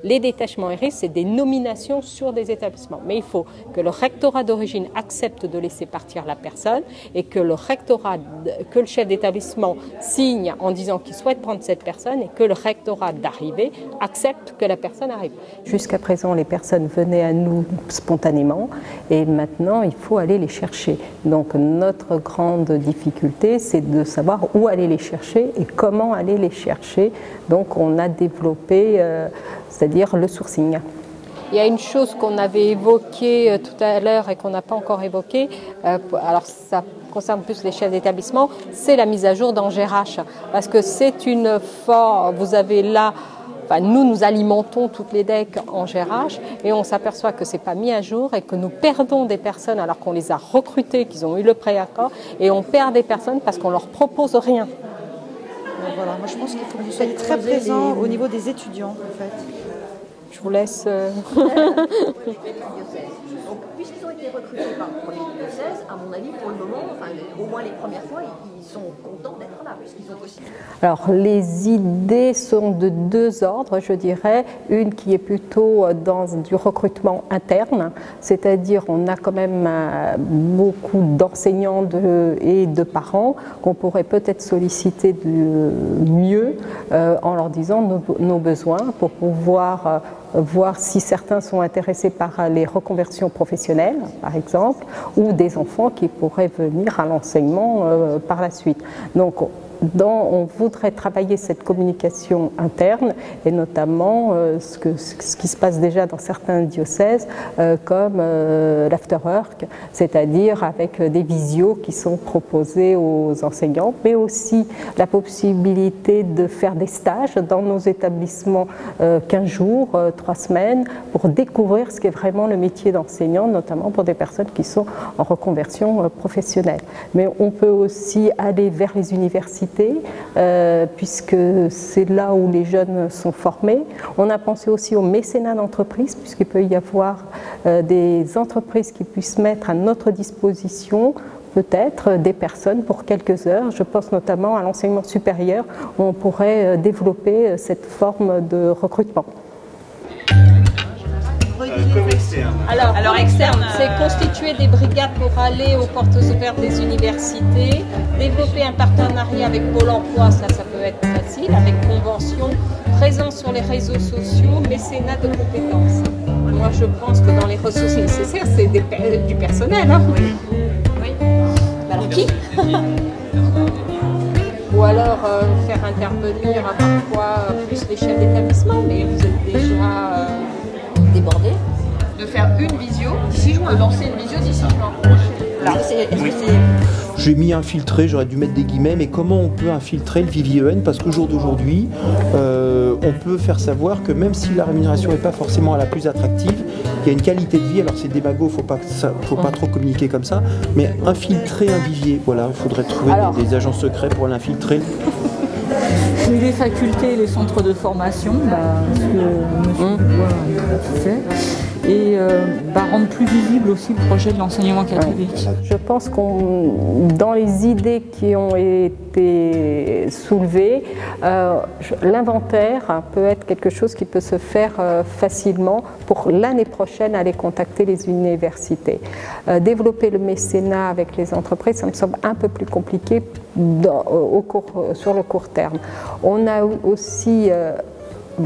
Les détachements RI, c'est des nominations sur des établissements. Mais il faut que le rectorat d'origine accepte de laisser partir la personne et que le chef d'établissement signe en disant qu'il souhaite prendre cette personne et que le rectorat d'arrivée accepte que la personne arrive. Jusqu'à présent, les personnes venaient à nous spontanément et maintenant, il faut aller les chercher. Donc, notre grande difficulté, c'est de savoir où aller les chercher et comment aller les chercher. Donc, on a développé, c'est-à-dire le sourcing. Il y a une chose qu'on avait évoquée tout à l'heure et qu'on n'a pas encore évoquée, alors ça concerne plus les chefs d'établissement, c'est la mise à jour dans GRH. Parce que c'est une forme, vous avez là, enfin, nous alimentons toutes les decks en GRH et on s'aperçoit que ce n'est pas mis à jour et que nous perdons des personnes alors qu'on les a recrutées, qu'ils ont eu le préaccord, et on perd des personnes parce qu'on ne leur propose rien. Voilà, moi je pense qu'il faut que vous soyez très présent au niveau des étudiants en fait. Je vous laisse. Puisqu'ils ont été recrutés par le premier diocèse, à mon avis, pour le moment, enfin, au moins les premières fois, ils sont contents d'être là, puisqu'ils ont possible. Alors, les idées sont de deux ordres, je dirais. Une qui est plutôt dans du recrutement interne, c'est-à-dire on a quand même beaucoup d'enseignants et de parents qu'on pourrait peut-être solliciter mieux en leur disant nos besoins pour pouvoir voir si certains sont intéressés par les reconversions professionnelles, par exemple, ou des enfants qui pourraient venir à l'enseignement par la suite. Donc, on voudrait travailler cette communication interne et notamment ce qui se passe déjà dans certains diocèses comme l'afterwork, c'est-à-dire avec des visios qui sont proposés aux enseignants, mais aussi la possibilité de faire des stages dans nos établissements 15 jours, 3 semaines, pour découvrir ce qu'est vraiment le métier d'enseignant, notamment pour des personnes qui sont en reconversion professionnelle. Mais on peut aussi aller vers les universités puisque c'est là où les jeunes sont formés. On a pensé aussi au mécénat d'entreprise, puisqu'il peut y avoir des entreprises qui puissent mettre à notre disposition peut-être des personnes pour quelques heures. Je pense notamment à l'enseignement supérieur, où on pourrait développer cette forme de recrutement. Alors externe, c'est constituer des brigades pour aller aux portes ouvertes des universités, développer un partenariat avec Pôle emploi, ça peut être facile, avec convention, présence sur les réseaux sociaux, mécénat de compétences. Moi je pense que dans les ressources nécessaires, c'est du personnel. Hein. Oui. Oui. Alors qui Ou alors faire intervenir parfois plus les chefs d'établissement, mais vous êtes déjà débordés. De faire une visio d'ici juin, lancer une visio d'ici juin. J'ai mis infiltrer, j'aurais dû mettre des guillemets, mais comment on peut infiltrer le VVEN? Parce qu'au jour d'aujourd'hui, on peut faire savoir que même si la rémunération n'est pas forcément la plus attractive, il y a une qualité de vie. Alors c'est démago, faut pas trop communiquer comme ça, mais infiltrer un vivier, voilà, il faudrait trouver des agents secrets pour l'infiltrer. Les facultés, les centres de formation, ce que M. Dubois a fait, et rendre plus visible aussi le projet de l'enseignement catholique. Je pense dans les idées qui ont été soulevées, l'inventaire peut être quelque chose qui peut se faire facilement pour l'année prochaine aller contacter les universités. Développer le mécénat avec les entreprises, ça me semble un peu plus compliqué sur le court terme. On a aussi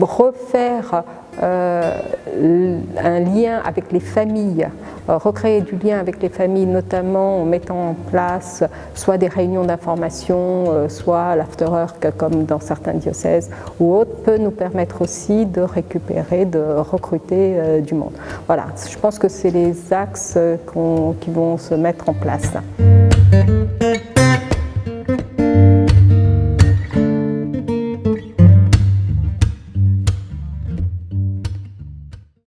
refaire un lien avec les familles, recréer du lien avec les familles, notamment en mettant en place soit des réunions d'information, soit l'afterwork comme dans certains diocèses ou autres, peut nous permettre aussi de récupérer, de recruter du monde. Voilà, je pense que c'est les axes qui vont se mettre en place.